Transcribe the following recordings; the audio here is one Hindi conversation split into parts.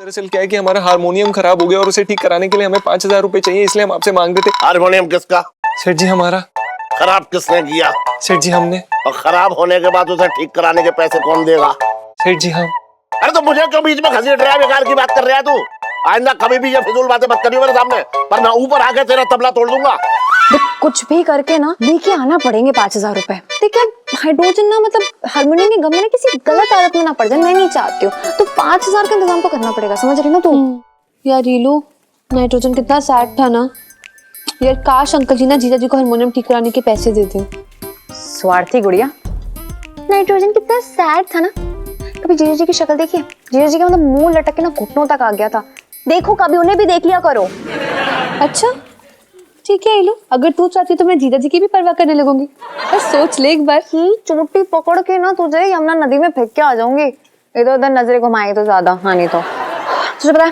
दरअसल क्या है कि हमारा हारमोनियम खराब हो गया और उसे ठीक कराने के लिए हमें 5,000 रुपए चाहिए, इसलिए हम आपसे मांग रहे थे। हारमोनियम किसका? सेठ जी हमारा। खराब किसने किया? सेठ जी हमने। और खराब होने के बाद उसे ठीक कराने के पैसे कौन देगा? सेठ जी हम। अरे तो मुझे क्यों बीच में घसीट रहा है? बेकार की बात कर रहा है तू। आइंदा कभी भी ये फिजूल बातें मत करियो मेरे सामने, वरना ऊपर आके तेरा तबला तोड़ दूंगा। कुछ भी करके ना लेके आना पड़ेंगे 5,000 रुपए। देखिए हाइड्रोजन ना मतलब हारमोनियम के गम में ना किसी गलत आदत में ना पड़ जाए, मैं नहीं चाहती हूँ। तो 5,000 का इंतजाम तो करना पड़ेगा, समझ रही ना तू? यार रीलू, नाइट्रोजन कितना सैड था ना यार। काश अंकल जी ना जीजा जी को हारमोनियम ठीक कराने के पैसे देते। स्वार्थी गुड़िया, नाइट्रोजन कितना सैड था ना। कभी जीजा जी की शक्ल देखिए, जीजा जी का मतलब मुंह लटक के ना घुटनों तक आ गया था। देखो कभी उन्हें भी देख लिया करो। अच्छा ठीक है रीलू, अगर तू चाहती तो मैं जीजा जी की भी परवाह करने लगूंगी। बस सोच ले एक बार। चोटी पकड़ के ना तुझे यमुना नदी में फेंक के आ जाऊंगी। इधर उधर नजरें घुमाए तो ज्यादा, हाँ नहीं तो तुझे पता है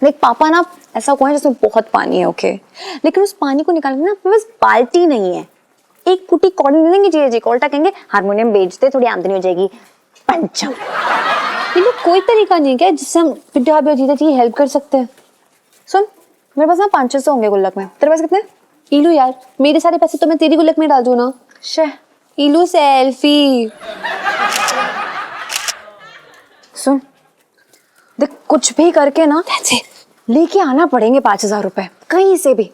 देख पापा ना ऐसा कोई है जिसमें बहुत पानी है, ओके, लेकिन उस पानी को निकालने ना अपने पास बाल्टी नहीं है। एक फुटी कौड़ी दे देंगे जीजा जी को, उल्टा कहेंगे हारमोनियम बेच दे, थोड़ी आमदनी हो जाएगी। पंचम रीलू, कोई तरीका नहीं है क्या जिससे हम पिटा और जीजा जी की हेल्प कर सकते हैं? सुन, मेरे पास ना 500 होंगे गुल्लक में, तेरे पास कितने? ईलू यार, मेरे सारे पैसे तो मैं तेरी गुल्लक में डाल दूं ना। शे ईलू सेल्फी। सुन देख, कुछ भी करके ना लेके आना पड़ेंगे 5,000 रुपए कहीं से भी।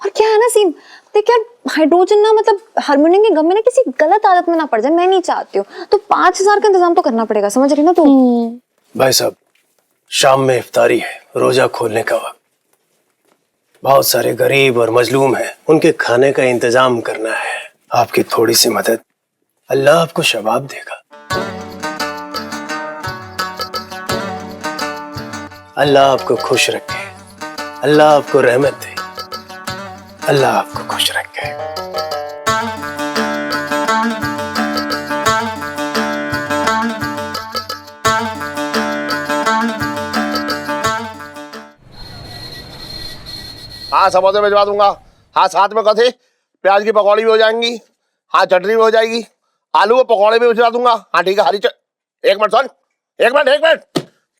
और क्या है ना सीन, देख यार हाइड्रोजन ना मतलब हारमोनियम के गम में ना किसी गलत आदत में ना पड़ जाए, मैं नहीं चाहती हूँ। तो 5,000 का इंतजाम तो करना पड़ेगा, समझ रही ना तू? भाई साहब, शाम में इफ्तारी है, रोजा खोलने का वक्त। बहुत सारे गरीब और मजलूम हैं, उनके खाने का इंतजाम करना है। आपकी थोड़ी सी मदद, अल्लाह आपको शबाब देगा। अल्लाह आपको खुश रखे, अल्लाह आपको रहमत दे, अल्लाह आपको खुश रखे। हाँ समोसे भिजवा दूंगा। हाँ साथ में कथी प्याज की पकौड़ी भी हो जाएंगी। हाँ चटनी भी हो जाएगी। आलू के पकौड़े भी भिजवा दूंगा। हाँ ठीक है। एक मिनट सुन, एक मिनट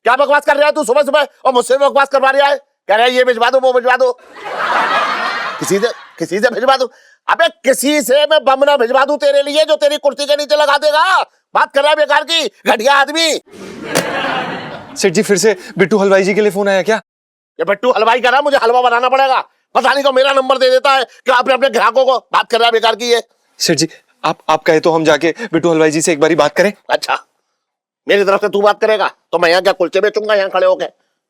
क्या बकवास कर रहा है तू सुबह सुबह और मुझसे बकवास करवा रहा है? कह रहा है ये भिजवा दो वो भिजवा दो। किसी से भिजवा दूं? अबे किसी से मैं बम ना भिजवा दूं तेरे लिए जो तेरी कुर्सी के नीचे लगा देगा? बात कर रहा है बेकार की, घटिया आदमी। सेठ जी फिर से बिट्टू हलवाई जी के लिए फोन आया क्या? ये बिट्टू हलवाई कर रहा है, मुझे हलवा बनाना पड़ेगा। पता नहीं तो मेरा नंबर दे देता है कि अपने अपने ग्राहकों को। बात कर रहा है बेकार की ये। सेठ जी आप कहे तो हम जाके बिट्टू हलवाई जी से एक बारी बात करें? अच्छा मेरी तरफ से तू बात करेगा तो मैं यहाँ क्या कुलचे बेचूंगा यहाँ खड़े होके?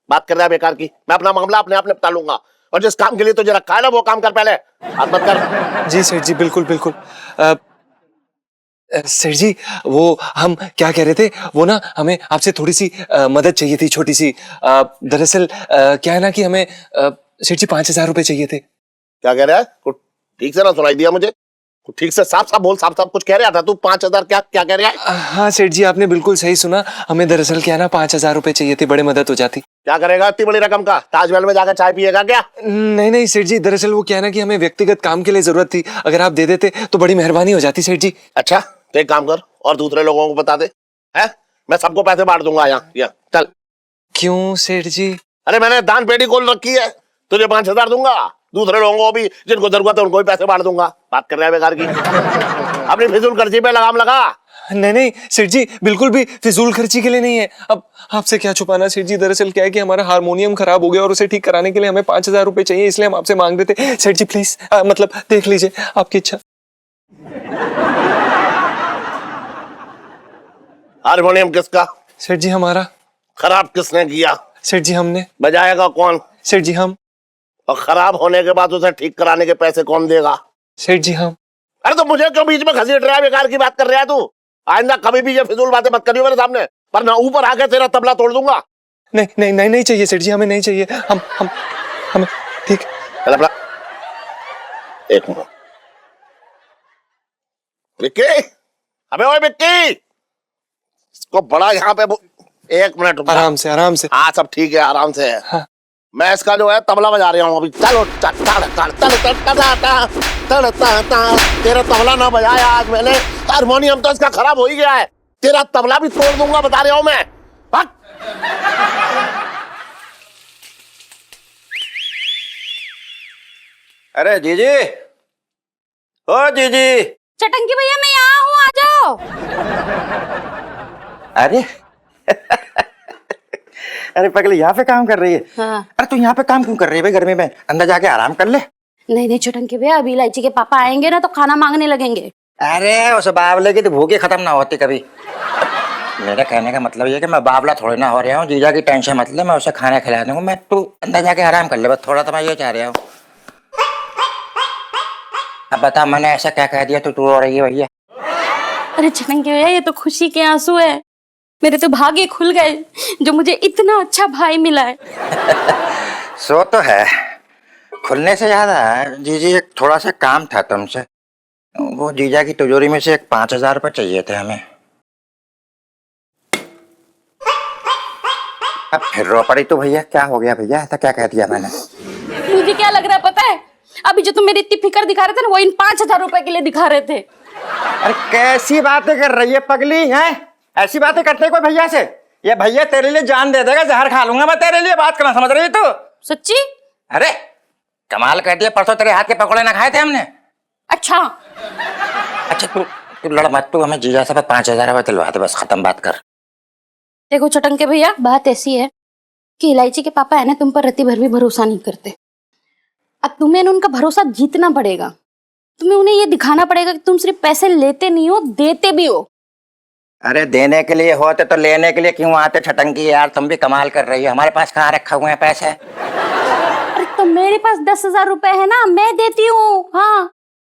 बात कर रहा है बेकार की। मैं अपना मामला अपने आप निपटा लूंगा, और जिस काम के लिए तुझे रखा है ना वो काम कर पहले। बात मत कर। जी सेठ जी बिल्कुल बिल्कुल। सेठ जी वो हम क्या कह रहे थे, वो ना हमें आपसे थोड़ी सी मदद चाहिए थी, छोटी सी। दरअसल क्या है ना कि हमें सेठ जी 5,000 रुपए चाहिए थे। क्या कह रहा है? कुछ ठीक से ना सुनाई दिया मुझे। कुछ ठीक से साफ साफ बोल। साफ साफ कुछ कह रहा था तू। 5,000 क्या कह रहा है? हाँ सेठ जी आपने बिल्कुल सही सुना। हमें दरअसल क्या है ना 5,000 रुपए चाहिए थे, बड़े मदद हो जाती। क्या करेगा इतनी बड़ी रकम का? ताजमहल में जाकर चाय पिएगा क्या? नहीं सेठ जी, दरअसल वो क्या है ना कि हमें व्यक्तिगत काम के लिए जरूरत थी, अगर आप दे देते तो बड़ी मेहरबानी हो जाती सेठ जी। अच्छा तो एक काम कर और दूसरे लोगों को बता दे, है मैं सबको पैसे बांट दूंगा यहाँ चल। क्यों सेठ जी? अरे मैंने दान पेटी खोल रखी है, तुझे 5,000 दूंगा, दूसरे लोगों को भी जिनको जरूरत है उनको भी पैसे बांट दूंगा। बात कर रहा है बेकार की। अपनी फिजूल खर्ची पे लगाम लगा। नहीं सेठ जी, बिल्कुल भी फिजूल खर्ची के लिए नहीं है। अब आपसे क्या छुपाना सेठ जी, दरअसल क्या है कि हमारा हारमोनियम खराब हो गया और उसे ठीक कराने के लिए हमें 5,000 रुपए चाहिए, इसलिए हम आपसे मांग रहे थे। सेठ जी प्लीज मतलब देख लीजिए, आपकी इच्छा। हारमोनियम किसका? सेठ जी हमारा। खराब किसने किया? सेठ जी हमने। बजाएगा कौन? सेठ जी हम। और खराब होने के बाद उसे ठीक कराने के पैसे कौन देगा? सेठ जी हम। अरे तो मुझे क्यों बीच में घसीट रहा है? बेकार की बात कर रहा है तू। आइंदा कभी भी ये फिजूल बातें मत करियो मेरे सामने, वरना ऊपर आके तेरा तबला तोड़ दूंगा। नहीं चाहिए सेठ जी, हमें नहीं चाहिए। हमें ठीक। चल अपना एक मिनट। विक्की, अबे ओए विक्की, इसको बड़ा यहाँ पे एक मिनट आराम से। हाँ सब ठीक है, आराम से है। हाँ। मैं इसका जो है तबला बजा रहा हूँ अभी। चलो तेरा तबला ना बजाया आज मैंने। हारमोनियम तो इसका खराब हो ही गया है, तेरा तबला भी तोड़ दूंगा बता रहा हूँ मैं। अरे जीजी, ओ जीजी। चटंकी भैया मैं यहाँ हूँ, आ जाओ। अरे अरे पगली यहाँ पे काम कर रही है। हाँ। अरे तू यहाँ पे काम क्यों कर रही है भाई? गर्मी में अंदर जाके आराम कर ले। नहीं नहीं चटंकी भैया, अभी इलायची के पापा आएंगे ना तो खाना मांगने लगेंगे। अरे उस बावले की तो भूख ही खत्म ना होती कभी। मेरा कहने का मतलब ये कि मैं बावला थोड़ी ना हो रहा हूँ। जीजा की टेंशन मत ले, मैं उसे खाना खिला दूंगा। मैं तू अंदर जाके आराम कर ले बस थोड़ा, तो मैं ये चाह रहा हूँ। अब बता मैंने ऐसा क्या कह दिया तो तू रो रही है भैया? अरे चटंकी भैया, ये तो खुशी के आंसू है। मेरे तो भाग्य खुल गए जो मुझे इतना अच्छा भाई मिला है। सो तो है, खुलने से ज्यादा जीजी एक थोड़ा सा काम था तुमसे। वो जीजा की तिजोरी में से एक 5,000 रुपये चाहिए थे हमें। अब फिर रो पड़ी तो भैया? क्या हो गया भैया, ऐसा क्या कह दिया मैंने? मुझे क्या लग रहा है पता है? अभी जो तुम मेरी इतनी फिक्र दिखा रहे थे ना, वो इन 5,000 रुपए के लिए दिखा रहे थे। अरे कैसी बातें कर रही है पगली हैं? ऐसी बातें करते कोई भैया से? ये भैया तेरे लिए जान दे देगा, जहर खा लूंगा मैं तेरे लिए। बात करना समझ रही है तू? सच्ची? अरे कमाल कर दिया, परसों तेरे हाथ के पकौड़े ना खाए थे हमने। अच्छा अच्छा तू लड़ मत, तू हमें जीजा से 5,000 रुपये दिलवा दे बस, खत्म बात कर। देखो चटंके भैया, बात ऐसी है कि इलायची के पापा है ना तुम पर रत्ती भर भी भरोसा नहीं करते। अब तुम्हें ना उनका भरोसा जीतना पड़ेगा। तुम्हें उन्हें ये दिखाना पड़ेगा कि तुम सिर्फ पैसे लेते नहीं हो, देते भी हो। अरे देने के लिए होते तो लेने के लिए क्यों आते छटंकी? यार तुम भी कमाल कर रही हो। हमारे पास कहाँ रखा हुए हैं पैसे? अरे तो मेरे पास 10,000 रुपए है ना, मैं देती हूँ। हाँ,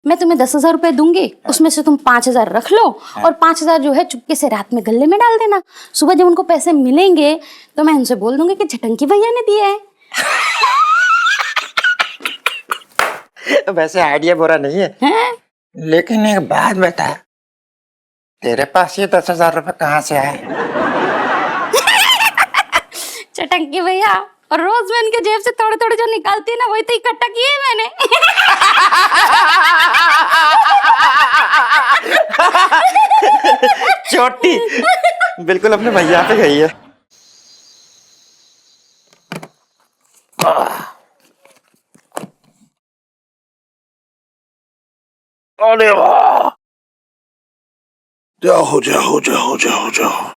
मैं तुम्हें 10,000 रुपए दूंगी, उसमें से तुम 5,000 रख लो और 5,000 जो है चुपके से रात में गले में डाल देना। सुबह जब उनको पैसे मिलेंगे तो मैं उनसे बोल दूंगी कि छटंकी भैया ने दिया है। वैसे आइडिया बुरा नहीं है, लेकिन एक बात बता, तेरे पास ये 10,000 रुपये कहाँ से आए? चटंकी भैया, और रोज मैं उनके जेब से थोड़े थोड़े जो निकालती है ना, वही तो इकट्ठा किए हैं मैंने। चोटी बिल्कुल अपने भैया पे गई है। अरे वाह, जाओ जाओ जाओ जाओ जाओ,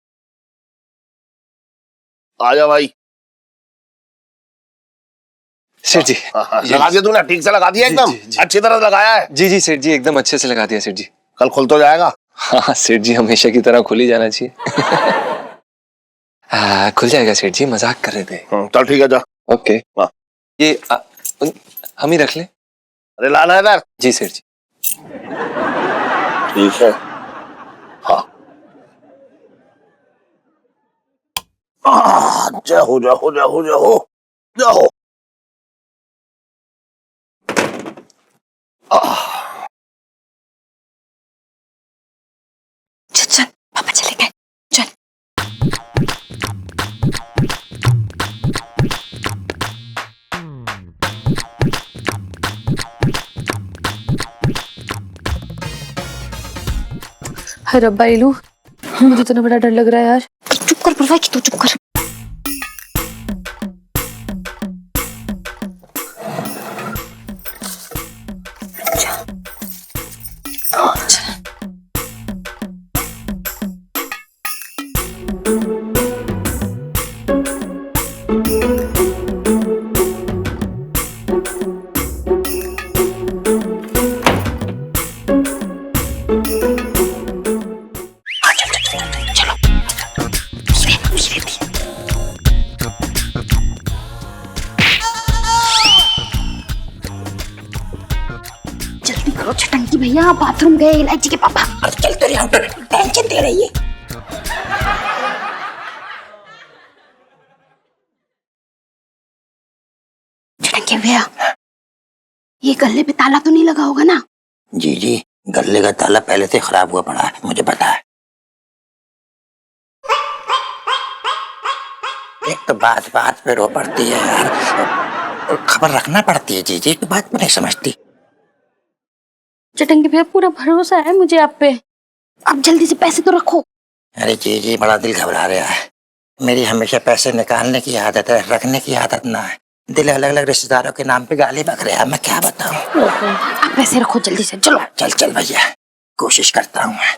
आजा भाई। सेठ जी लगा दिया तूने? ठीक से लगा दिया? एकदम अच्छी तरह लगाया है? जी जी सेठ जी, एकदम अच्छे से लगा दिया सेठ जी। कल खुल तो जाएगा? हाँ सेठ जी, हमेशा की तरह खुल ही जाना चाहिए। खुल जाएगा सेठ जी, मजाक कर रहे थे। चल ठीक है, जा। ओके। हाँ। ये हम ही रख लें? अरे लाना है इधर। जी सेठ जी। ठीक है। हाँ, जाओ जाओ जाओ जाओ जाओ। चल चल, पापा चले गए, चल। हाय रब्बा इलू, मुझे तो ना बड़ा डर लग रहा है यार। चुप कर बुलवा की, तू चुप कर। जल्दी करो छटंकी भैया, बाथरूम गए इलायची के पापा। अरे चल तेरी हम टेंशन दे रही है। छटंकी भैया, ये गले पे ताला तो नहीं लगा होगा ना? जी जी, गले का ताला पहले से खराब हुआ पड़ा है, मुझे पता है। एक तो बात बात पे रो पड़ती है यार, खबर रखना पड़ती है। जी जी, तो बात में नहीं समझती। चटंकी भैया, पूरा भरोसा है मुझे आप पे, आप जल्दी से पैसे तो रखो। अरे जी जी, बड़ा दिल घबरा रहा है। मेरी हमेशा पैसे निकालने की आदत है, रखने की आदत ना है। दिल अलग अलग रिश्तेदारों के नाम पे गाली बक रहा है, मैं क्या बताऊं। आप पैसे रखो जल्दी से, चलो। चल चल भैया, कोशिश करता हूँ मैं।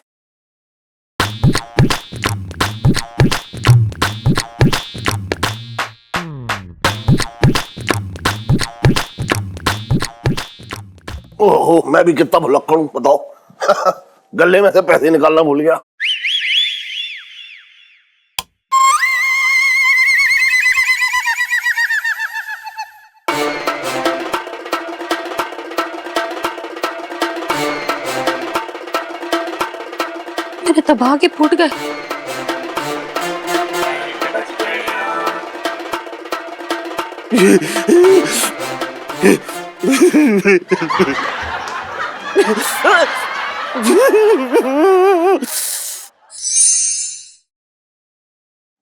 ओहो, मैं भी कितना भुलक्कड़ हूं बताओ। गले में से पैसे निकालना भूल गया। मेरे तो भाग्य फूट गए।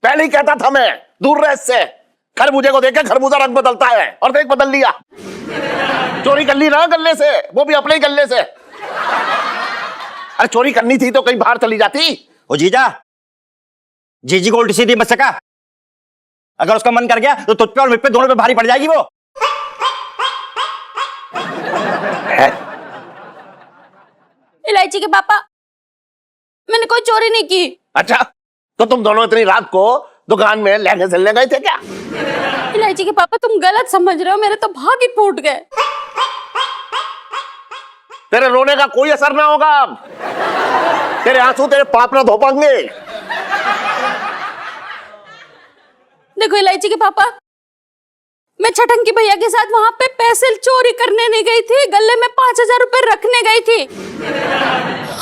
पहले ही कहता था मैं, दूर रह इससे। खरबूजे को देख के खरबूजा रंग बदलता है, और देख बदल लिया। चोरी कर ली ना गले से, वो भी अपने ही गले से। अरे चोरी करनी थी तो कहीं बाहर चली जाती। ओ जीजा, जीजी को उल्टी सीधी मत सका। अगर उसका मन कर गया तो तुझ पे और मुझ पे दोनों पे भारी पड़ जाएगी वो। इलायची के पापा, मैंने कोई चोरी नहीं की। अच्छा, तो तुम दोनों इतनी रात को दुकान में लहंगे सिलने गए थे क्या? इलायची के पापा, तुम गलत समझ रहे हो, मेरे तो भाग्य फूट गए। तेरे रोने का कोई असर ना होगा अब। तेरे आंसू तेरे पाप ना धो पाएंगे। देखो इलायची के पापा, मैं छठंकी भैया के साथ वहां पे पैसे चोरी करने नहीं गई थी, गले में 5,000 रुपए रखने गई थी।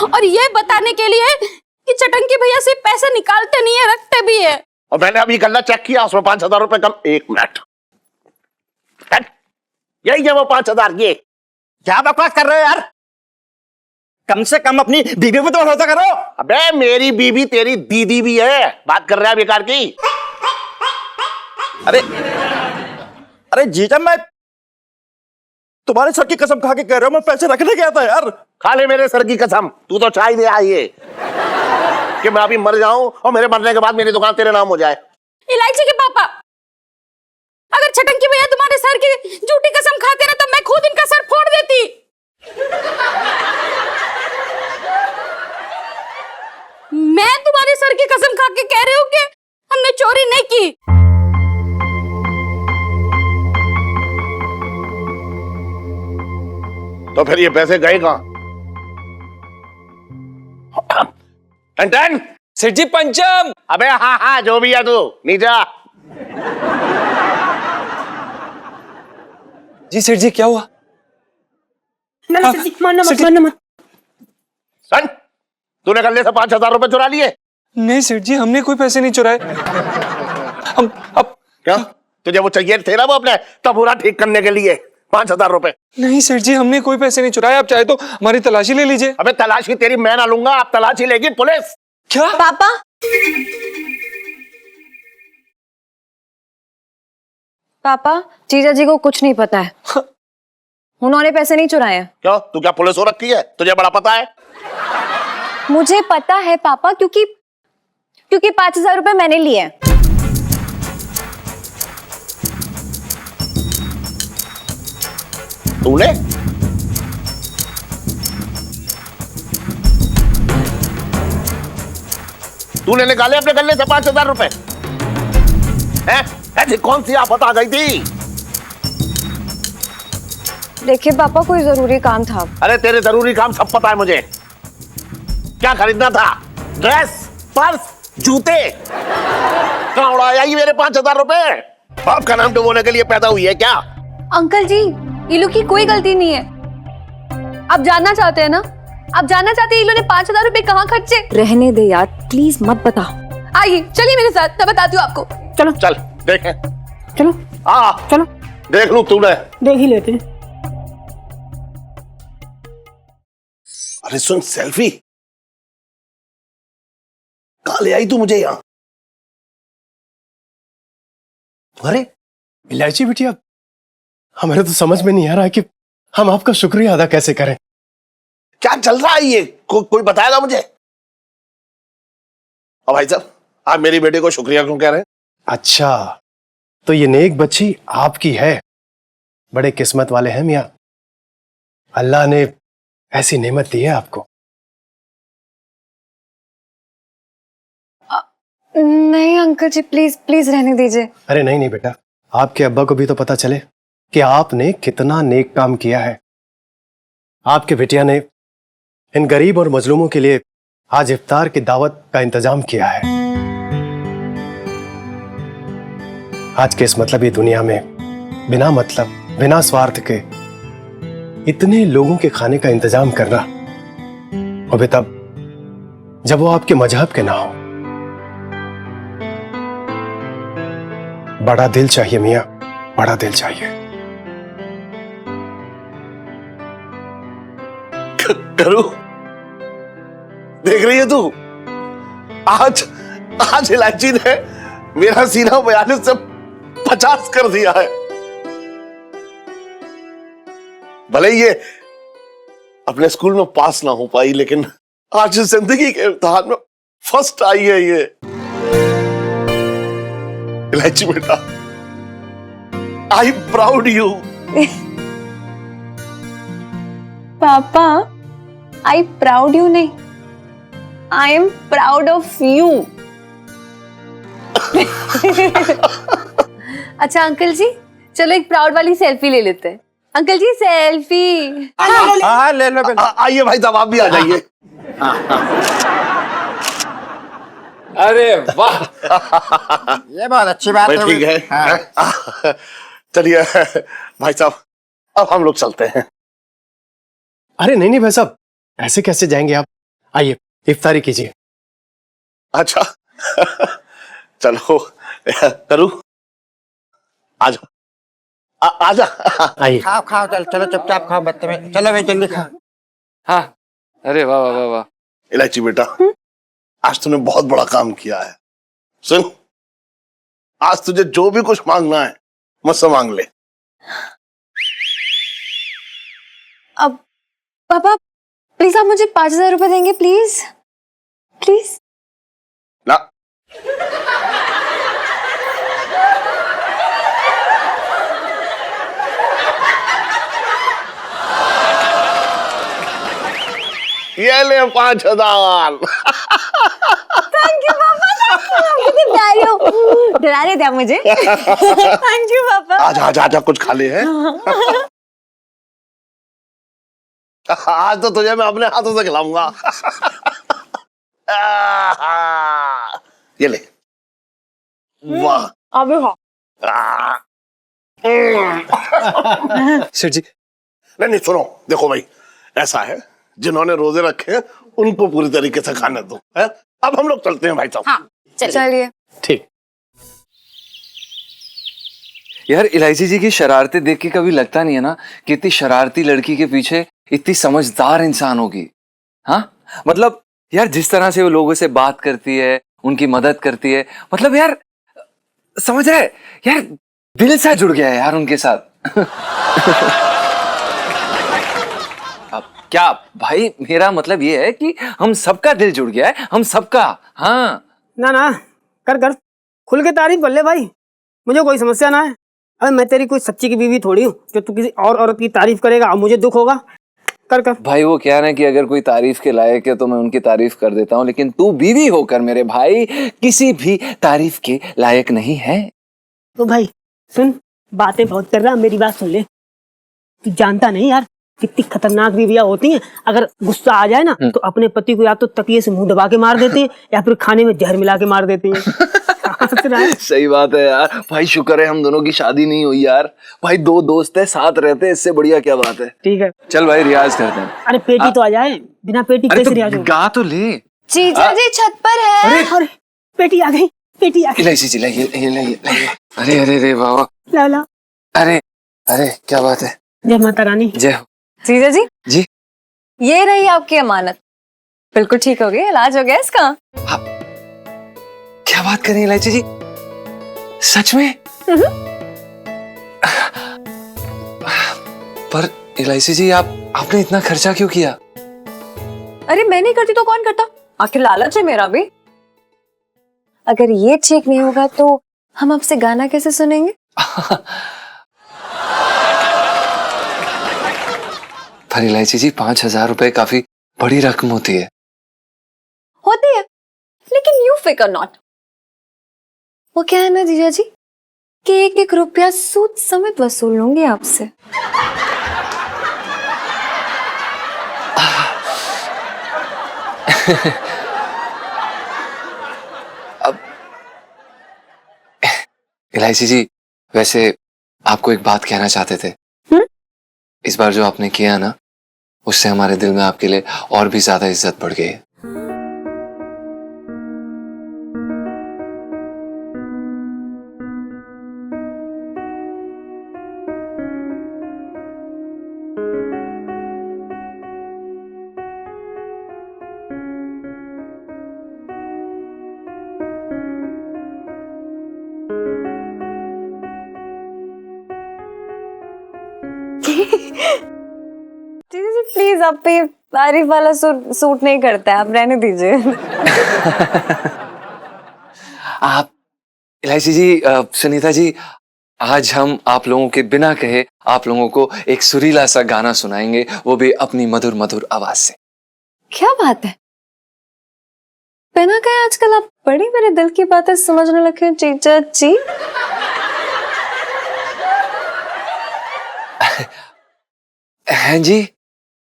और ये बताने के लिए कि छठंकी भैया से पैसे निकालते नहीं है, रखते भी है। और मैंने अभी गल्ला चेक किया, उसमें 5,000 रुपए कम। एक मिनट, यही है वो 5,000। ये क्या बकवास कर रहे हो यार? कम से कम अपनी बीवी पे तो भरोसा करो। अबे मेरी बीवी तेरी दीदी भी है, बात कर रहा है बेकार की। अरे अरे जीजा, मैं तुम्हारे सर की कसम खा के कह रहा हूं, मैं पैसे रखने गया था यार। खा ले मेरे सर की कसम, तू तो चाह ही दे आई है कि मैं अभी मर जाऊं और मेरे मरने के बाद मेरी दुकान तेरे नाम हो जाए। इलायची के पापा, अगर छठंकी भैया तुम्हारे सर की झूठी कसम खाते ना तो मैं खुद इनका सर फोड़ देती। मैं तुम्हारे सर की कसम खा के कह रही हूँ कि हमने चोरी नहीं की। तो फिर ये पैसे गए कहां? टन सेठ जी पंचम। अबे हाँ हाँ, जो भी है तू नीचे आ। जी सेठ जी, क्या हुआ? मानना मत। सन, तूने गले से 5,000 रुपए चुरा लिए? नहीं सेठ जी, हमने कोई पैसे नहीं चुराए। हम अब क्या तुझे वो चाहिए थे ना वो अपने तबूरा ठीक करने के लिए 5,000 रुपए? नहीं सेठ जी, हमने कोई पैसे नहीं चुराए। आप चाहे तो हमारी तलाशी ले लीजिए। अबे तलाशी तेरी मैं ना लूंगा, आप तलाशी लेगी पुलिस। क्या? पापा, पापा, जीजा जी को कुछ नहीं पता है। उन्होंने पैसे नहीं चुराए हैं। क्यों, तू क्या पुलिस हो रखी है? तुझे बड़ा पता है। मुझे पता है पापा, क्योंकि 5,000 रुपए मैंने लिए हैं। तूने? तूने निकाले अपने गले से 5,000 रुपए? ऐसी कौन सी आफत आ गई थी? देखिए पापा, कोई जरूरी काम था। अरे तेरे जरूरी काम सब पता है मुझे। क्या खरीदना था? ड्रेस, पर्स, जूते? कहाँ उड़ाया ये मेरे 5,000 रुपए? बाप का नाम डुबोने के लिए पैदा हुई है क्या? अंकल जी, इलू की कोई गलती नहीं है। आप जानना चाहते हैं ना? आप जानना चाहते हैं इलू ने 5,000 रुपए कहाँ खर्चे? रहने दे यार, प्लीज मत बता। आइए चलिए मेरे साथ, मैं बताती हूँ आपको। चलो चल देखें। चलो चलो, देख लू तूने। देख ही लेते हैं। अरे सुन, सेल्फी कहाँ ले आई तू मुझे यहाँ? अरे इलायची बिटिया, हमें तो समझ में नहीं आ रहा है कि हम आपका शुक्रिया अदा कैसे करें। क्या चल रहा है ये? कोई बताएगा मुझे? और भाई साहब, आप मेरी बेटे को शुक्रिया क्यों कह रहे हैं? अच्छा, तो ये नेक बच्ची आपकी है। बड़े किस्मत वाले हैं मियाँ, अल्लाह ने ऐसी नेमत दी है आपको। नहीं अंकल जी, प्लीज प्लीज रहने दीजिए। अरे नहीं नहीं बेटा, आपके अब्बा को भी तो पता चले कि आपने कितना नेक काम किया है। आपके बिटिया ने इन गरीब और मजलूमों के लिए आज इफ्तार की दावत का इंतजाम किया है। आज के इस मतलबी दुनिया में बिना मतलब, बिना स्वार्थ के इतने लोगों के खाने का इंतजाम करना, और भी तब जब वो आपके मजहब के ना हो। बड़ा दिल चाहिए मियां, बड़ा दिल चाहिए। करूं, देख रही है तू, आज आज इलायची ने मेरा सीना 42 से 50 कर दिया है। भले ही ये अपने स्कूल में पास ना हो पाई, लेकिन आज जिंदगी के इम्तिहान में फर्स्ट आई है ये। इलायची बेटा, आई प्राउड यू। पापा, आई प्राउड यू नहीं, I am proud of you. अच्छा अंकल जी, चलो एक प्राउड वाली सेल्फी ले लेते हैं। अंकल जी सेल्फी। हाँ ले लो आइए भाई साहब, आप भी आ जाइए। अरे वाह, ये बहुत अच्छी बात भाई है। ठीक है। हाँ। चलिए भाई साहब, अब हम लोग चलते हैं। अरे नहीं नहीं भाई साहब, ऐसे कैसे जाएंगे आप? आइए इफ्तारी कीजिए। अच्छा चलो करूं, आजा आजा। आइए। खाओ खाओ, चल चलो चुपचाप खाओ बच्चे में, चलो भाई जल्दी खाओ। हाँ, अरे वाह वाह वाह वाह। इलायची बेटा, आज तूने बहुत बड़ा काम किया है। सुन, आज तुझे जो भी कुछ मांगना है मुझसे मांग ले। अब पापा प्लीज आप मुझे 5,000 रुपए देंगे, प्लीज प्लीज। ना, ये ले 5,000। थैंक यू पापा, कितने प्यारे हो। डरा रहे थे आप मुझे। थैंक यू पापा। आजा आजा आजा, कुछ खा ले हैं। आज तो तुझे मैं अपने हाथों से खिलाऊंगा। ये ले। वाह, अभी हाँ। सेठ जी, नहीं नहीं, सुनो, देखो भाई, ऐसा है, जिन्होंने रोजे रखे हैं उनको पूरी तरीके से खाने दो, है? अब हम लोग चलते हैं भाई साहब। हाँ चलिए। ठीक। यार इलायची जी की शरारतें देख के कभी लगता नहीं है ना कि इतनी शरारती लड़की के पीछे इतनी समझदार इंसान होगी। हाँ मतलब यार, जिस तरह से वो लोगों से बात करती है, उनकी मदद करती है, मतलब यार समझ रहे यार, दिल सा जुड़ गया है यार उनके साथ। अब क्या भाई, मेरा मतलब ये है कि हम सबका दिल जुड़ गया है, हम सबका। हाँ ना ना, कर कर, खुल के तारीफ कर ले भाई, मुझे कोई समस्या ना है। अरे मैं तेरी कोई सच्ची की बीवी थोड़ी हूँ जो तू किसी और औरत की तारीफ करेगा और मुझे दुख होगा। कर कर भाई, वो क्या ना कि अगर कोई तारीफ के लायक है तो मैं उनकी तारीफ कर देता हूँ, लेकिन तू बीवी होकर मेरे भाई किसी भी तारीफ के लायक नहीं है। तो भाई सुन, बातें बहुत कर रहा, मेरी बात सुन ले। तू जानता नहीं यार कितनी खतरनाक बीवियां होती हैं। अगर गुस्सा आ जाए ना तो अपने पति को या तो तकिए से मुंह दबा के मार देती है या फिर खाने में जहर मिला के मार देती है। सही बात है यार भाई, शुक्र है हम दोनों की शादी नहीं हुई यार। भाई दो दोस्त है, साथ रहते हैं, इससे बढ़िया क्या बात है। ठीक है, चल भाई रियाज करते हैं। अरे पेटी तो आ जाए, बिना पेटी अरे कैसे तो रियाज होगा? गा तो ले। जीजा जी छत पर है। अरे पेटी आ गई, पेटी आ गई। इलायची जी लाइए, अरे अरे अरे बाबा, ला ला। अरे अरे क्या बात है। जय माता रानी। जय हो। जीजा जी जी ये रही आपकी अमानत, बिल्कुल ठीक हो गई, इलाज हो गया इसका। क्या बात कर रही हैं इलायची जी, सच में? पर इलायची जी आपने इतना खर्चा क्यों किया? अरे मैं नहीं करती तो कौन करता, आखिर लालच है मेरा भी। अगर ये ठीक नहीं होगा तो हम आपसे गाना कैसे सुनेंगे? पर इलायची जी 5,000 रुपए काफी बड़ी रकम होती है। होती है, लेकिन यू फिकर नॉट। वो क्या है ना जीजा जी कि 1-1 रुपया सूद समेत वसूल लूंगी आपसे। इलायची जी, वैसे आपको एक बात कहना चाहते थे। इस बार जो आपने किया ना, उससे हमारे दिल में आपके लिए और भी ज्यादा इज्जत बढ़ गई है। जीजा जी प्लीज, आप पे तारीफ वाला सूट नहीं करता है, आप रहने दीजिए। आप इलायची जी, सुनीता जी, आज हम आप लोगों के बिना कहे आप लोगों को एक सुरीला सा गाना सुनाएंगे, वो भी अपनी मधुर मधुर आवाज से। क्या बात है, बिना कहे आजकल आप बड़ी मेरे दिल की बातें समझने लगे हैं जीजा जी। हैं जी?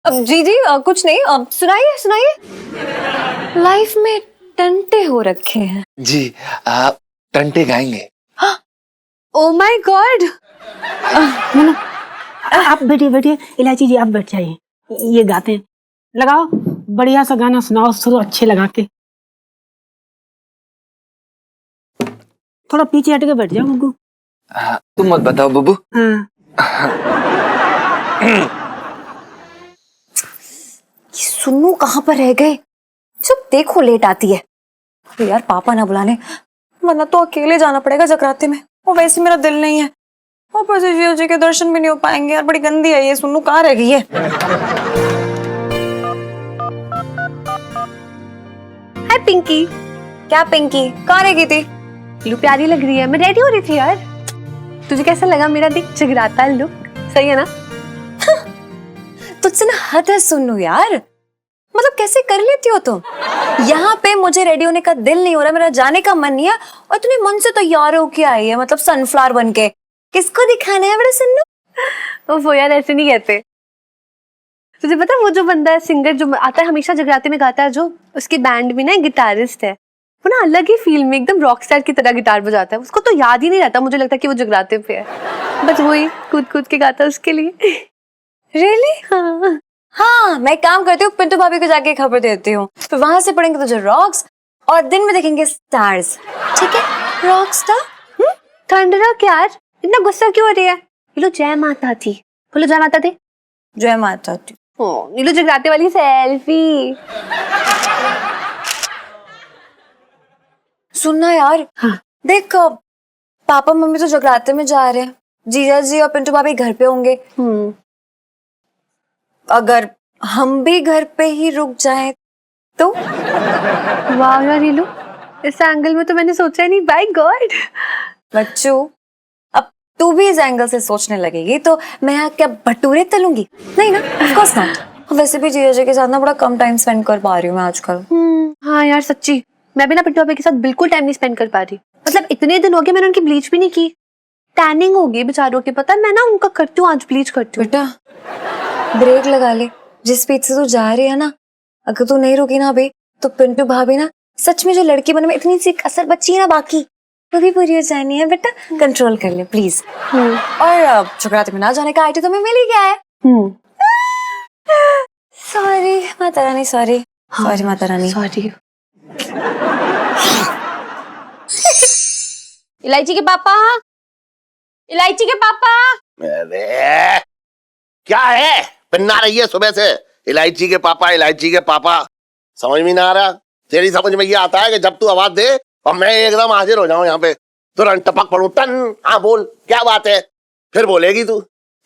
अब जी जी कुछ नहीं, अब सुनाइए सुनाइए। लाइफ में टंटे हो रखे हैं जी, आप टंटे गाएंगे? ओ माय गॉड, आप बैठिए बैठिए, इलायची जी आप बैठ जाइए, ये गाते हैं। लगाओ बढ़िया सा गाना सुनाओ, सुर अच्छे लगा के। थोड़ा पीछे हट के बैठ जाओ गुग्गू। तुम मत बताओ बुबू। सुन्नू कहाँ पर रह गए? जब देखो लेट आती है। तो यार पापा ना बुलाने, वरना तो अकेले जाना पड़ेगा जगराते में, और वैसे मेरा दिल नहीं है। ऊपर से शिव जी के दर्शन भी नहीं हो पाएंगे यार, बड़ी गंदी है ये। सुन्नू कहाँ रह गई है? हाय पिंकी। क्या पिंकी, कहाँ रह गई थी? लुक प्यारी लग रही है, मैं रेडी हो रही थी यार। तुझे कैसा लगा मेरा दिख जगराता लुक? सही है ना? तुझसे ना हद है सुन्नू यार, मतलब कैसे कर लेती हो तुम? यहाँ पे मुझे रेडी होने का दिल नहीं हो रहा, मेरा जाने का मन नहीं है, और इतने मन से तैयार होके आई है, मतलब सनफ्लावर बन के। किसको दिखाना है बड़ा सुन्नू? वो यार ऐसे नहीं कहते। तुझे पता है वो जो बंदा है सिंगर जो आता है हमेशा जगराते में गाता है, जो उसकी बैंड में ना गिटारिस्ट है, वो ना अलग ही फील में एकदम रॉक स्टार की तरह गिटार बजाता है। उसको तो याद ही नहीं रहता, मुझे लगता है कि वो जगराते पे है, बस वही कूद कूद के गाता है उसके लिए। रियली? हाँ हाँ, मैं काम करती हूँ, पिंटू भाभी को जाके खबर देती हूँ, फिर वहां से पढ़ेंगे तुझे रॉक्स, और दिन में देखेंगे स्टार्स। ठीक है, रॉक स्टार। ठंडा क्या यार, इतना गुस्सा क्यों हो रही है? नीलू जय माता दी, बोलो जय माता दी। जय माता दी। नीलू जगराते वाली सेल्फी। सुनना यार, हाँ। देख पापा मम्मी तो जगराते में जा रहे हैं, जीजा जी और पिंटू भाभी घर पे होंगे। अगर हम भी घर पे ही रुक जाएं तो? वाह यार नीलू, इस एंगल में तो मैंने सोचा ही नहीं। बाय गॉड बच्चू, अब तू भी इस एंगल से सोचने लगेगी तो मैं यहाँ क्या भटूरे तलूंगी? नहीं ना, ऑफ कोर्स नॉट। वैसे भी जीजा जी के साथ ना बड़ा कम टाइम स्पेंड कर पा रही हूँ मैं आजकल। हाँ यार सच्ची, मैं भी ना पिंटू भाभी के साथ बिल्कुल टाइम नहीं स्पेंड कर पा रही। मतलब इतने दिन हो गए मैंने उनकी ब्लीच भी नहीं की, टैनिंग हो गई बेचारों की। पता है मैं ना उनका करती हूँ, आज ब्लीच करती हूँ। बेटा ब्रेक लगा ले, जिस स्पीड से तू जा रही है ना, अगर तू नहीं रुकी ना अभी तो पिंटू भाभी ना सच में जो लड़की बनने में इतनी सी कसर बची है ना बाकी, वो भी पूरी हो जानी है। बेटा कंट्रोल कर ले प्लीज। और जगराते में ना जाने का आईटी तुम्हें मिल ही गया है। Sorry Mata Rani, sorry sorry Mata Rani, sorry. इलायची के पापा, इलायची के पापा। अरे क्या है, पिन्ना रही है सुबह से, इलायची के पापा इलायची के पापा। समझ में ना आ रहा? तेरी समझ में ये आता है कि जब तू आवाज दे और मैं एकदम हाजिर हो जाऊं यहाँ पे, तुरंत टपक पड़ू, टन। हाँ बोल, क्या बात है? फिर बोलेगी तू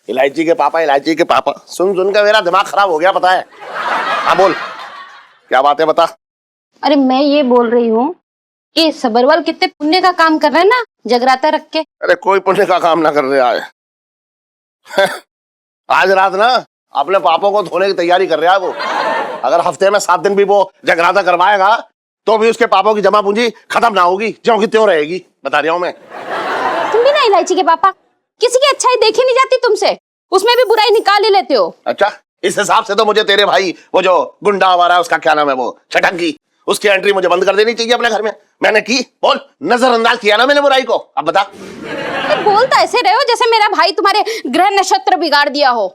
इलायची के पापा इलायची के पापा। सुन सुन के मेरा दिमाग खराब हो गया, पता है? हाँ बोल, क्या बात है, बता। अरे मैं ये बोल रही हूँ ये सबरवाल कितने पुण्य का काम कर रहे हैं ना, जगराता रख के। अरे कोई पुण्य का काम ना कर रहे आज। आज रात ना अपने पापों को धोने की तैयारी कर रहा है वो। अगर हफ्ते में 7 दिन भी वो जगराता करवाएगा तो भी उसके पापों की जमा पूंजी खत्म ना होगी, ज्यों की त्यों रहेगी, बता रहा हूं मैं। तुम भी ना इलायची के पापा, किसी की अच्छाई देखी नहीं जाती तुमसे, उसमें भी बुराई निकाल ही लेते हो। अच्छा, इस हिसाब से तो मुझे तेरे भाई वो जो गुंडा आवारा है, उसका क्या नाम है, वो छटंकी, उसकी एंट्री मुझे बंद कर देनी चाहिए अपने घर में। मैंने की बोल, नजरअंदाज किया ना मैंने बुराई को। अब बता। बोलता ऐसे रहे हो जैसे मेरा भाई तुम्हारे ग्रह नक्षत्र बिगाड़ दिया हो।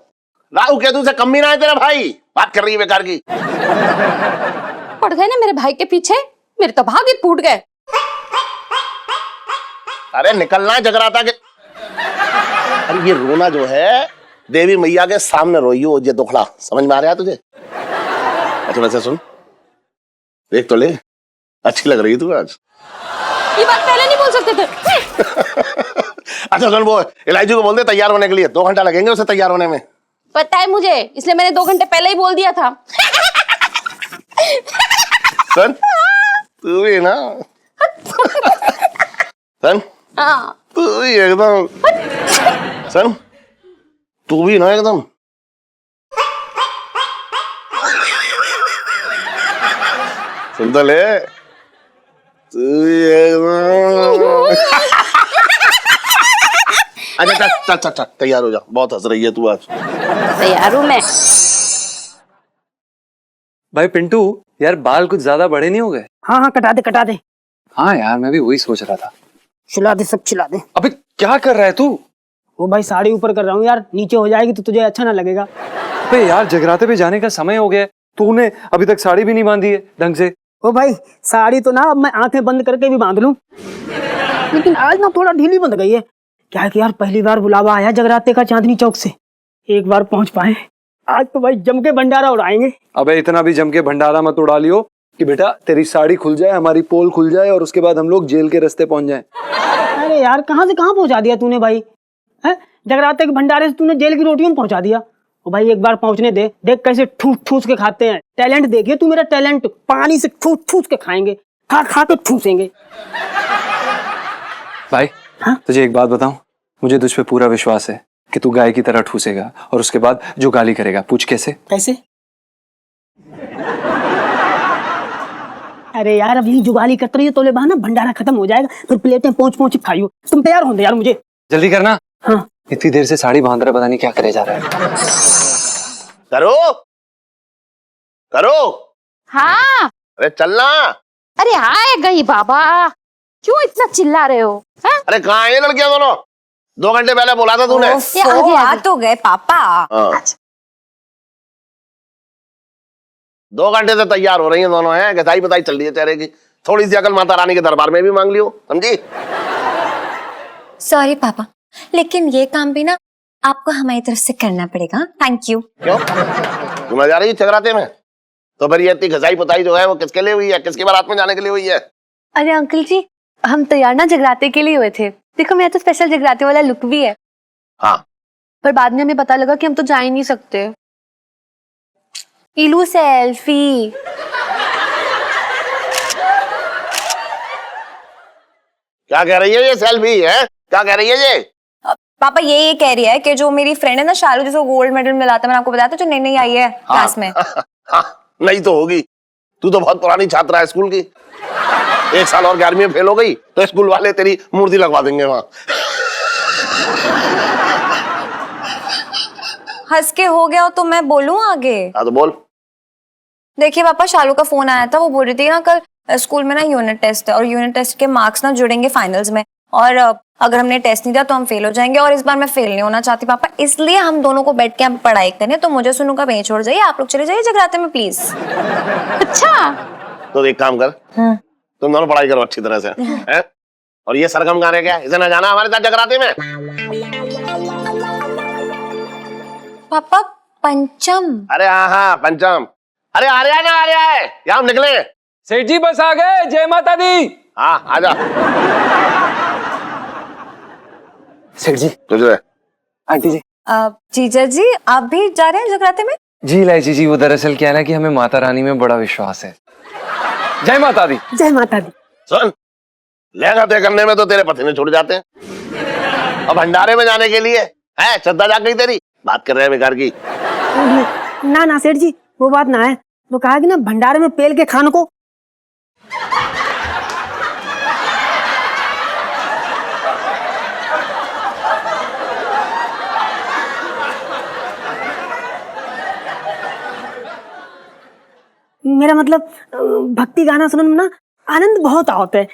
राहु केतु से कम भी ना है तेरा भाई, बात कर रही है बेकार की। पड़ गए ना मेरे भाई के पीछे, मेरे तो भाग ही फूट गए। अरे निकलना है जगराता के। अरे ये रोना जो है देवी मैया के सामने रोई हो, ये दुखड़ा समझ में आ रहा है तुझे? अच्छा वैसे सुन, देख तो ले, अच्छी लग रही है तू आज। ये बात पहले नहीं बोल सकते थे। अच्छा सुन, वो इलायची को बोल दे तैयार होने के लिए, 2 घंटा लगेंगे उसे तैयार होने में। पता है मुझे, इसलिए मैंने 2 घंटे पहले ही बोल दिया था। सुन तू भी ना, सुन हाँ। तू भी एकदम, सुन तू भी ना एकदम। सुन तो ले, तू भी एकदम। अच्छा चल चल चल चल तैयार हो जा, बहुत हंस रही है तू आज। तैयार हूँ मैं। भाई पिंटू, यार बाल कुछ ज्यादा बड़े नहीं हो गए? हाँ हाँ, कटा दे कटा दे। हाँ यार, मैं भी वही सोच रहा था। छिला दे, सब छिला दे। अबे क्या कर रहा है तू? वो भाई साड़ी ऊपर कर रहा हूँ यार, नीचे हो जाएगी तो तुझे अच्छा ना लगेगा। अबे यार, जगराते पे जाने का समय हो गया है, तूने अभी तक साड़ी भी नहीं बांधी है ढंग से। ओ भाई साड़ी तो ना अब मैं आंखें बंद करके भी बांध लूं, लेकिन आज ना थोड़ा ढीली बंध गई है। क्या है कि यार पहली बार बुलावा आया जगराते का चांदनी चौक से, एक बार पहुंच पाए, आज तो भाई जम के भंडारा उड़ाएंगे। अबे इतना भी जम के भंडारा मत उड़ा लियो कि बेटा तेरी साड़ी खुल जाए, हमारी पोल खुल जाए और उसके बाद हम लोग जेल के रास्ते पहुंच जाएं। अरे यार कहाँ से कहाँ पहुंचा दिया तूने भाई, है जगराते के भंडारे से तूने जेल की रोटियों में पहुंचा दिया। ओ भाई एक बार पहुंचने दे, देख कैसे ठूस ठूस के खाते हैं। टैलेंट देखिए तू मेरा टैलेंट, पानी से ठूस ठूस के खाएंगे, खा खा के ठूसेंगे। भाई हाँ? तुझे एक बात बताऊं, मुझे तुझ पे पूरा विश्वास है कि तू गाय की तरह ठूसेगा और उसके बाद जो गाली करेगा। पूछ कैसे? कैसे? अरे यार अब यही जुगाली करते रहिए तो ले बहाना, भंडारा खत्म हो जाएगा, फिर प्लेटें पहुंच पहुंच खाइयो। तुम तैयार हो यार, मुझे जल्दी करना। हाँ इतनी देर से साड़ी बांध रहा, पता नहीं क्या करे जा रहा है। करो करो। हाँ। अरे चलना। अरे आए गई बाबा, क्यों इतना चिल्ला रहे हो? हाँ? अरे कहाँ है ये लड़कियां दोनों? 2 घंटे पहले बोला था तूने। आ तो गए पापा। हाँ। 2 घंटे से तैयार हो रही हैं दोनों, हैं गताई बताई चल रही है चेहरे की। थोड़ी सी अकल माता रानी के दरबार में भी मांग लियो, समझी? सॉरी पापा, लेकिन ये काम भी ना आपको हमारी तरफ से करना पड़ेगा। Thank you. क्यों? तुम्हें जा रही है जगराते में? तो फिर ये इतनी घसाई पुताई जो है वो किसके लिए हुई है, किसकी बारात में जाने के लिए हुई है? अरे अंकल जी, हम तैयार ना जगराते के लिए हुए थे। देखो मेरा तो स्पेशल जगराते वाला लुक भी है। हाँ। पर बाद में हमें पता लगा कि हम तो जा ही नहीं सकते। इलू सेल्फी। क्या कह रही है ये सेल्फी है? क्या कह रही है ये? पापा ये कह रही है कि जो मेरी फ्रेंड है ना शालू, जिसको गोल्ड मेडल मिला था, मैंने आपको बताया था, जो नई नई आई है क्लास में। हाँ, नहीं तो होगी, तू तो बहुत पुरानी छात्रा है स्कूल की। 1 साल और 11वीं में फेल हो गई तो स्कूल वाले तेरी मूर्ति लगवा देंगे वहां। हंस के हो गया तो मैं बोलूं आगे? हाँ तो बोल। देखिए पापा, शालू का फोन आया था, वो बोल रही थी ना कल स्कूल में ना यूनिट टेस्ट है और यूनिट टेस्ट के मार्क्स ना जुड़ेंगे फाइनल्स में, और अगर हमने टेस्ट नहीं दिया तो हम फेल हो जाएंगे, और इस बार मैं फेल नहीं होना चाहती पापा, इसलिए हम दोनों को बैठ के हम पढ़ाई करें। तो मुझे सुनू का वहीं छोड़ जाइए, आप लोग चले जाइए जगराते में प्लीज। अच्छा तो एक काम कर, तुम दोनों पढ़ाई करो अच्छी तरह से, हैं? और ये सरगम गाने क्या, इसे ना जाना हमारे साथ जगराते में? पापा पंचम। अरे हाँ पंचम। अरे आ रहा है ना, आ रहा है, यहाँ हम निकले। सेठ जी बस आ गए, जय माता दी। हाँ आजा। सेठ जी। तुझे आंटी जी। जीजा जी आप भी जा रहे हैं जगराते में? जी इलायची जी, वो दरअसल क्या है ना कि हमें माता रानी में बड़ा विश्वास है। जय माता दी। जय माता दी। सुन, लहंगा तय करने में तो तेरे पसीने छूट जाते हैं, और भंडारे में जाने के लिए है श्रद्धा जाग गई तेरी। बात कर रहे हैं बेकार की। ना ना सेठ जी, वो बात ना है। वो कहा कि ना भंडारे में पेल के खान को। मेरा मतलब भक्ति गाना सुनने में ना आनंद बहुत आता है।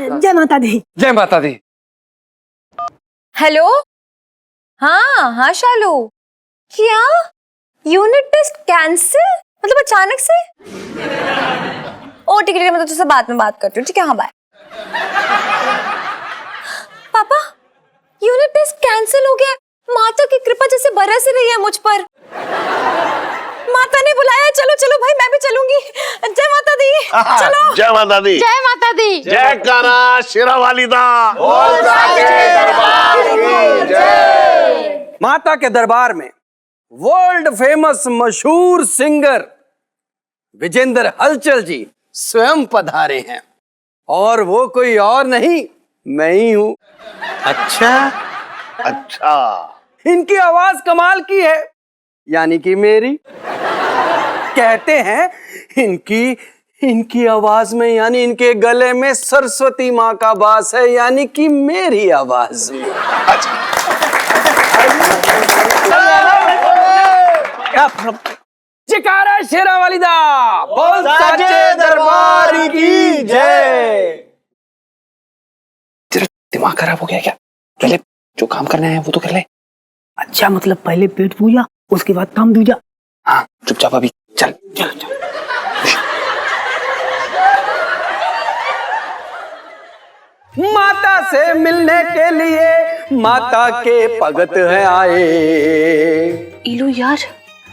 जय माता दी। जय माता दी। हेलो, हाँ हाँ शालू, क्या यूनिट टेस्ट कैंसिल? मतलब अचानक से? ओ ठीक है, मैं तो तुझसे बाद में बात करती हूँ, ठीक है? हाँ बाय। पापा, यूनिट टेस्ट कैंसिल हो गया। माता की कृपा जैसे बरस रही है मुझ पर। माता ने बुलाया, चलो चलो भाई, मैं भी चलूंगी। जय माता दी। चलो। जय माता दी। जय माता दी। जय कारा शेरा वाली दा। माता के दरबार में वर्ल्ड फेमस मशहूर सिंगर विजेंद्र हलचल जी स्वयं पधारे हैं, और वो कोई और नहीं, मैं ही हूं। अच्छा अच्छा, इनकी आवाज कमाल की है, यानी कि मेरी। कहते हैं इनकी आवाज में, यानी इनके गले में सरस्वती माँ का वास है, यानी कि मेरी आवाज में। क्या जयकारा शेरा वाली दा, बोल साचे दरबार की जय। तेरा दिमाग खराब हो गया क्या? पहले जो काम करना है वो तो कर ले। अच्छा, मतलब पहले पेट पूजा, उसके बाद काम दूजा। हाँ चुपचाप अभी चल चल चल। माता से मिलने के लिए माता के भगत है आए। इलू यार,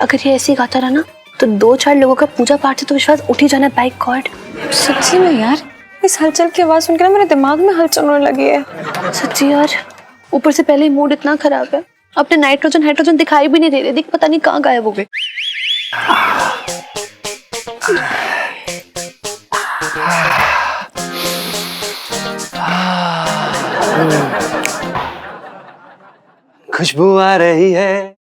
अगर ये ऐसे ही गाता रहा ना तो 2-4 लोगों का पूजा पाठ से तो विश्वास उठ ही जाना। बाय गॉड, सच्ची में यार, इस हलचल की आवाज सुनकर मेरे दिमाग में हलचल होने लगी है। सच्ची यार, ऊपर से पहले ही मूड इतना खराब है, अपने नाइट्रोजन दिखाई भी नहीं दे रहे। देख, पता नहीं कहाँ गायब हो गए। खुशबू आ रही है,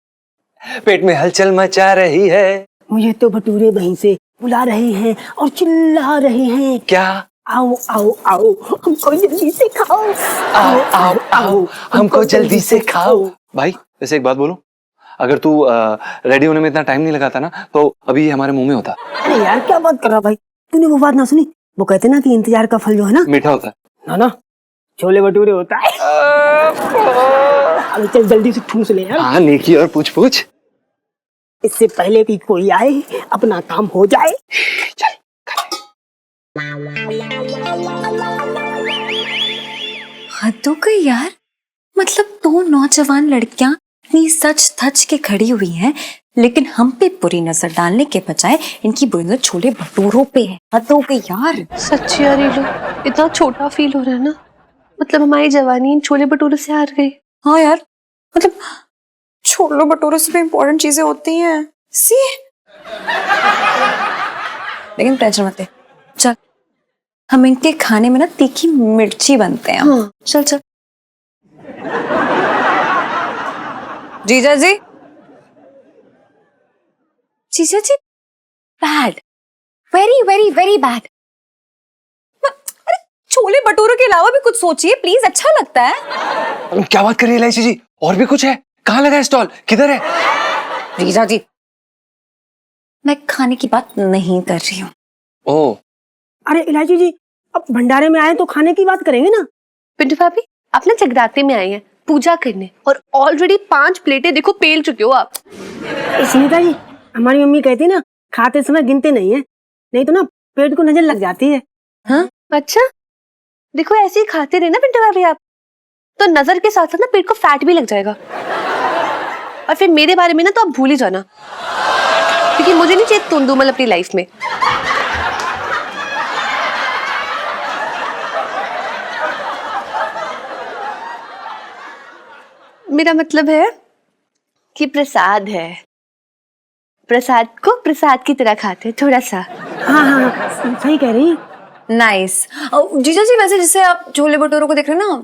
पेट में हलचल मचा रही है। मुझे तो भटूरे वहीं से बुला रहे हैं और चिल्ला रहे हैं, क्या? आओ आओ आओ, हमको जल्दी से खाओ। आओ आओ आओ, हमको जल्दी से खाओ। भाई वैसे एक बात बोलूं, अगर तू रेडी होने में इतना टाइम नहीं लगाता ना तो अभी ये हमारे मुंह में होता। अरे यार क्या बात कर रहा भाई, तूने वो बात ना सुनी? वो कहते ना कि इंतजार का फल जो है ना मीठा होता है। ना ना, छोले भटूरे होता है। अरे चल जल्दी से ठूस ले यार, हाँ नेकी और पूछ पूछ। इससे पहले कि कोई आए, अपना काम हो जाए। चल हद हो गई यार, मतलब 2 नौजवान लड़कियां इतनी सच धज के खड़ी हुई हैं, लेकिन हम पे बुरी नजर डालने के बजाय इनकी बुरी नजर छोले भटूरों पे है। हद हो गई यार। सच्ची यार इलू, इतना छोटा फील हो रहा है ना, मतलब हमारी जवानी इन छोले भटूरे से हार गई। हाँ यार, मतलब छोले भटूरे से भी इम्पोर्टेंट चीजें होती हैं सी। लेकिन टेंशन मत ले, चल हम इनके खाने में ना तीखी मिर्ची बनते हैं। हाँ। चल चल। जीजा जी, जीजा जी, bad, very very very bad. अरे छोले भटूरे के अलावा भी कुछ सोचिए प्लीज, अच्छा लगता है। क्या बात कर रही है इलायची जी? और भी कुछ है? कहाँ लगा है स्टॉल? किधर है? जीजा जी, मैं खाने की बात नहीं कर रही हूँ। ओह, अरे इलायची जी, अब भंडारे में आए तो खाने की बात करेंगे ना। पिंटू भाभी, आप ना जगराते में आए हैं पूजा करने, और ऑलरेडी 5 प्लेटें देखो पेल चुके हो आप। सुनीता जी, हमारी मम्मी कहती है ना, खाते समय गिनते नहीं है, नहीं तो ना पेट को नजर लग जाती है। हाँ अच्छा, देखो ऐसे ही खाते रहे ना पिंटू भाभी आप, तो नजर के साथ साथ ना पेट को फैट भी लग जाएगा, और फिर मेरे बारे में ना तो आप भूल ही जाना, क्योंकि मुझे नहीं चाहिए तुंदुमल अपनी लाइफ में। मेरा मतलब है कि प्रसाद है, प्रसाद को प्रसाद की तरह खाते हैं थोड़ा सा। हाँ हाँ हाँ, सही कह रही हैं। नाइस। जीजा जी वैसे जैसे आप छोले भटूरों को देख रहे हैं ना,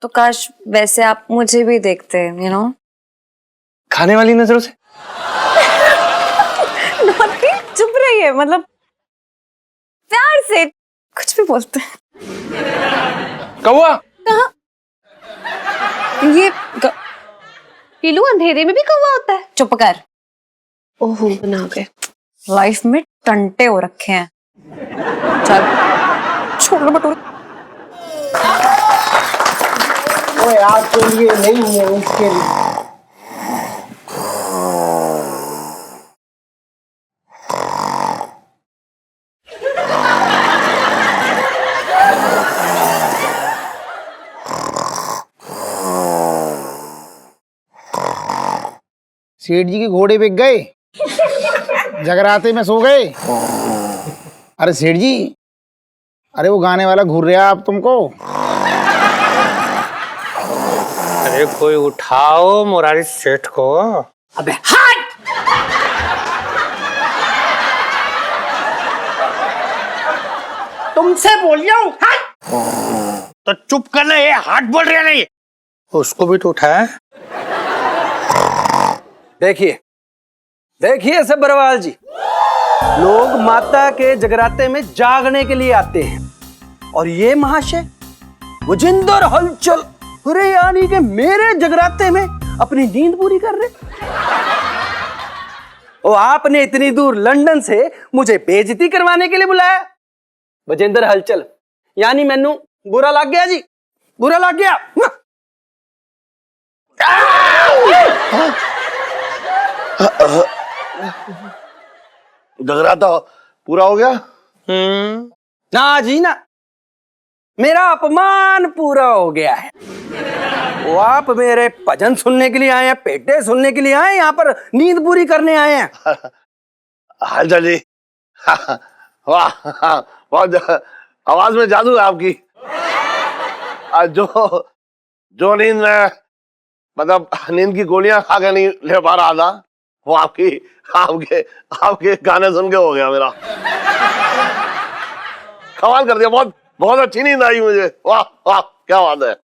तो काश वैसे आप मुझे भी देखते, यू नो। खाने वाली नजरों से? चुप रहिए, मतलब प्यार से कुछ भी बोलते हैं। कौवा? ये पीलू, अंधेरे में भी कौवा होता है? चुप कर, ओहो, बना गए। लाइफ में टंटे हो रखे हैं। चल छोले भटूरे। ओए आपके लिए नहीं है, उसके लिए। सेठ जी के घोड़े बिक गए, जगराते में सो गए। अरे सेठ जी, अरे वो गाने वाला घूर रहा आप तुमको। अरे कोई उठाओ मुरारी सेठ को। अबे हट! तुमसे बोल रहा हूँ, हट! तो चुप करना, ये हाथ बोल रहे नहीं। उसको भी तो उठाया। देखिए देखिए सब्बरवाल जी, लोग माता के जगराते में जागने के लिए आते हैं और ये महाशय वजिंदर हलचल, अरे यानी कि मेरे जगराते में अपनी नींद पूरी कर रहे। और आपने इतनी दूर लंदन से मुझे बेइज्जती करवाने के लिए बुलाया। वजिंदर हलचल यानी मैनू बुरा लग गया जी, बुरा लग गया। जगराता पूरा हो गया? ना जी ना, मेरा अपमान पूरा हो गया है। वो आप मेरे भजन सुनने के लिए आए हैं, पेटे सुनने के लिए आए हैं, यहाँ पर नींद पूरी करने आए हैं। हालचाल जी, वाह, बहुत आवाज में जादू है आपकी। जो नींद में मतलब नींद की गोलियां खा के नहीं ले पा रहा था, वो आपके आपके गाने सुन के हो गया मेरा। कमाल कर दिया, बहुत बहुत अच्छी नींद आई मुझे। वाह वाह, क्या बात है।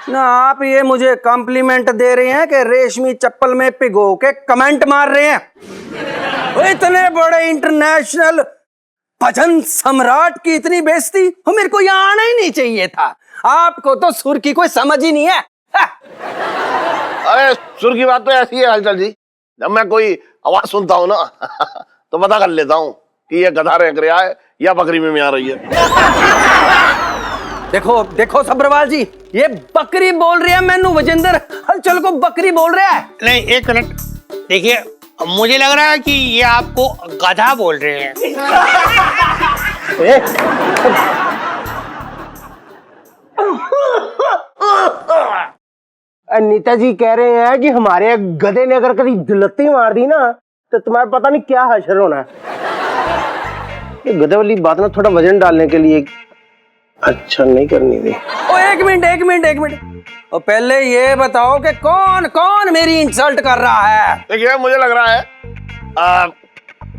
ना आप ये मुझे कॉम्प्लीमेंट दे रहे हैं कि रेशमी चप्पल में पिघो के कमेंट मार रहे हैं। वो इतने बड़े इंटरनेशनल भजन सम्राट की इतनी बेइज्जती, वो मेरे को यहाँ आना ही नहीं चाहिए था। आपको तो सुर की कोई समझ ही नहीं है। अरे सुर की बात तो ऐसी है हालचाल जी, जब मैं कोई आवाज सुनता हूँ ना तो पता कर लेता हूँ कि ये गधा रह रहा है या बकरी में आ रही है। देखो देखो सब्रवाल जी, ये बकरी बोल रही है, मैनू वजिंदर हलचल को बकरी बोल रहा है। नहीं, एक मिनट देखिए, मुझे लग रहा है कि ये आपको गधा बोल रहे हैं। नेताजी कह रहे हैं कि हमारे गधे ने अगर कभी दुलत्ती मार दी ना तो तुम्हारा पता नहीं क्या हशर होना है। ये गधे वाली बात ना थोड़ा वजन डालने के लिए अच्छा नहीं करनी थी। ओ एक मिनट, और पहले ये बताओ कि कौन कौन मेरी इंसल्ट कर रहा है। देखिए मुझे लग रहा है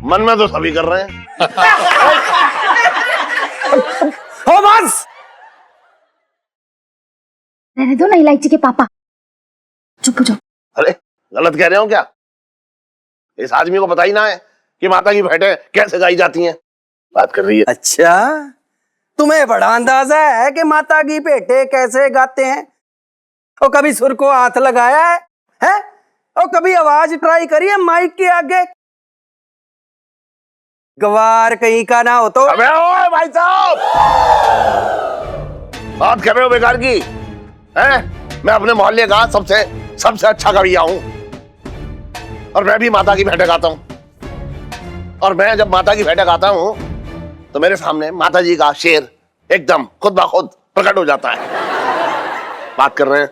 मन में तो सभी कर रहे हैं। हो बस, रहने दो ना इलायची के पापा, चुप हो जाओ। अरे गलत कह रहे हो क्या? इस आदमी को पता ही ना है कि माता की भेंटें कैसे गाई जाती हैं। बात कर रही है। अच्छा, तुम्हें बड़ा अंदाजा है कि माता की भेंटें कैसे गाते हैं? और कभी सुर को हाथ लगाया है? और कभी आवाज ट्राई करी है माइक के आगे? गवार कहीं का ना हो तो। अबे ओए भाई साहब, बात कर रहे हो बेकार की हैं? मैं अपने मोहल्ले का सबसे अच्छा कविया हूं और मैं भी माता की भेंटें गाता हूं। और मैं जब माता की भेंटें गाता हूं तो मेरे सामने माता जी का शेर एकदम खुद ब खुद प्रकट हो जाता है। बात कर रहे हैं।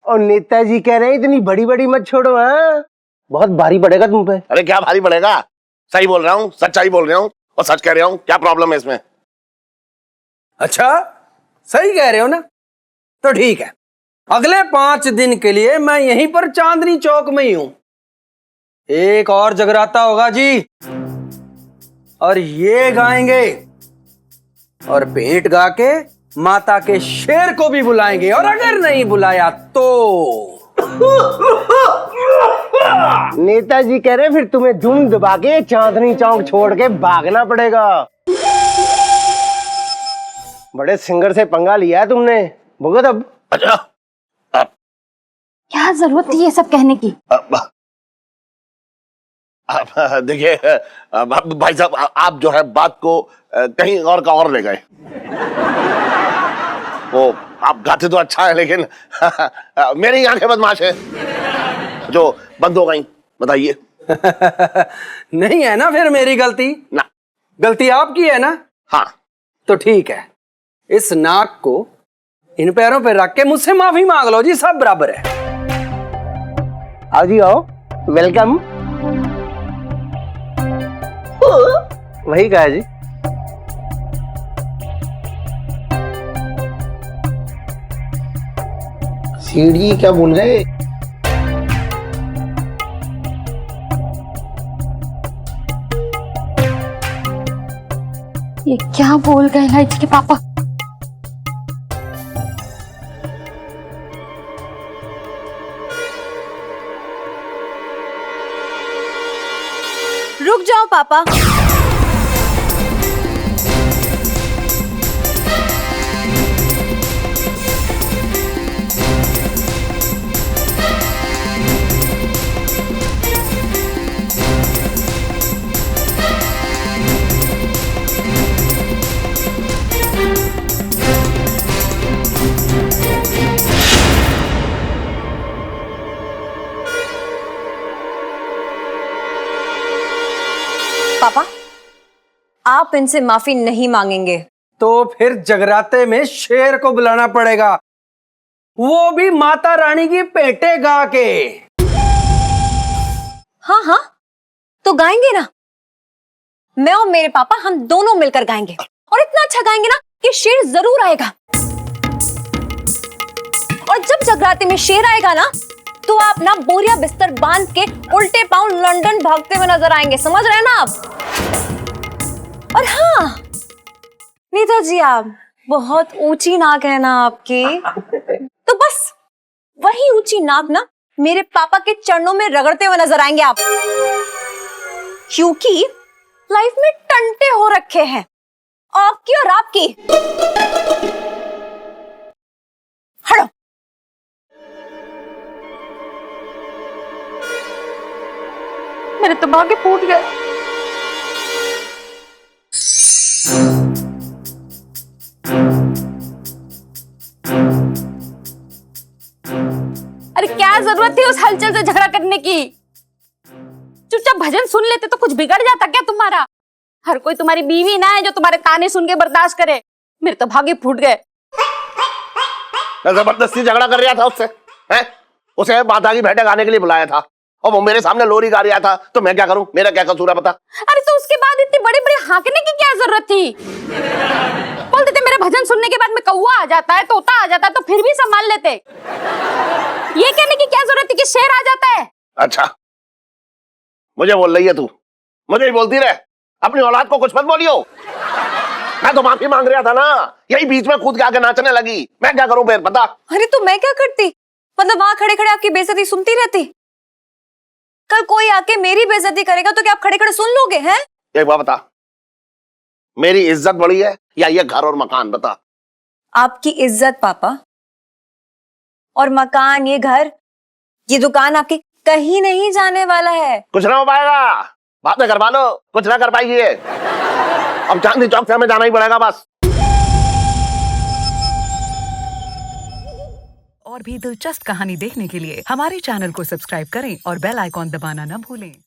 और नेताजी कह रहे हैं इतनी बड़ी बड़ी मत छोड़ो, हाँ बहुत भारी पड़ेगा तुम पे। अरे क्या भारी पड़ेगा, सही बोल रहा हूं, सच्चाई बोल रहा हूं और सच कह रहा हूं। क्या प्रॉब्लम है इसमें? अच्छा, सही कह रहे हो ना, तो ठीक है। अगले 5 दिन के लिए मैं यहीं पर चांदनी चौक में ही हूं। एक और जगराता होगा जी, और ये गाएंगे, और भेंट गा के माता के शेर को भी बुलाएंगे, और अगर नहीं बुलाया तो नेताजी कह रहे फिर तुम्हें धुन दबा के चांदनी चौक छोड़ के भागना पड़ेगा। बड़े सिंगर से पंगा लिया है तुमने भुगत अब। अच्छा क्या जरूरत थी ये सब कहने की? देखिए भाई साहब, आप जो है बात को कहीं और का और ले गए। वो आप गाते तो अच्छा है, लेकिन मेरी आंखें बदमाश है जो बंद हो गई। बताइए। नहीं है ना फिर मेरी गलती? ना, गलती आपकी है ना? हाँ। तो ठीक है, इस नाक को इन पैरों पे रख के मुझसे माफी मांग लो जी, सब बराबर है। आओ जी आओ, वेलकम। वही कहा जी। सेठ जी क्या बोल गए? ये क्या बोल गए लाइट के पापा? रुक जाओ पापा। पापा, आप इनसे माफी नहीं मांगेंगे। तो फिर जगराते में शेर को बुलाना पड़ेगा, वो भी माता रानी की पेटे गा के। हाँ हाँ, तो गाएंगे ना। मैं और मेरे पापा हम दोनों मिलकर गाएंगे, और इतना अच्छा गाएंगे ना कि शेर जरूर आएगा। और जब जगराते में शेर आएगा ना, तो आप ना बोरिया बिस्तर बांध के उल्टे पांव लंदन भागते हुए नजर आएंगे। समझ रहे हैं ना आप? और हाँ नेताजी, आप बहुत ऊंची नाक है ना आपकी, तो बस वही ऊंची नाक ना मेरे पापा के चरणों में रगड़ते हुए नजर आएंगे आप, क्योंकि लाइफ में टंटे हो रखे हैं आपकी और आपकी। हटो। मेरे तो भागे फूट गए। अरे क्या जरूरत थी उस हलचल से झगड़ा करने की? चुपचाप भजन सुन लेते तो कुछ बिगड़ जाता क्या तुम्हारा? हर कोई तुम्हारी बीवी ना है जो तुम्हारे ताने सुन के बर्दाश्त करे। मेरे तो भागे फूट गए। मैं जबरदस्ती झगड़ा कर रहा था उससे, हैं? उसे माता की भेंटें गाने के लिए बुलाया था, और वो मेरे सामने लोरी गा रहा था, तो मैं क्या करूं? मेरा क्या कसूर है बता? अरे तो उसके बाद इतनी बड़ी बड़ी हांकने की क्या जरूरत थी? बोल देते मेरे भजन सुनने के बाद में कौवा आ जाता है, तोता आ जाता है, तो फिर भी संभाल लेते। ये कहने की क्या जरूरत थी कि शेर आ जाता है? अच्छा, मुझे बोल रही है तू? मुझे ही बोलती रहे, अपनी औलाद को कुछ मत बोलियो। मैं तो माफी मांग रहा था ना, यही बीच में कूद के आके नाचने लगी। मैं क्या करूं फिर बता? अरे तो मैं क्या करती? मतलब वहां खड़े खड़े आपकी बेइज्जती सुनती रहती? कल कोई आके मेरी बेइज्जती करेगा तो क्या आप खड़े खड़े सुन लोगे? हैं? एक बात बता, मेरी इज्जत बड़ी है या ये घर और मकान? बता। आपकी इज्जत पापा, और मकान, ये घर, ये दुकान आपकी कहीं नहीं जाने वाला है। कुछ ना हो पाएगा, बातें करवा लो, कुछ ना कर पाएगी ये। अब चांदनी चौक से हमें जाना ही पड़ेगा बस। और भी दिलचस्प कहानी देखने के लिए हमारे चैनल को सब्सक्राइब करें और बेल आइकॉन दबाना न भूलें।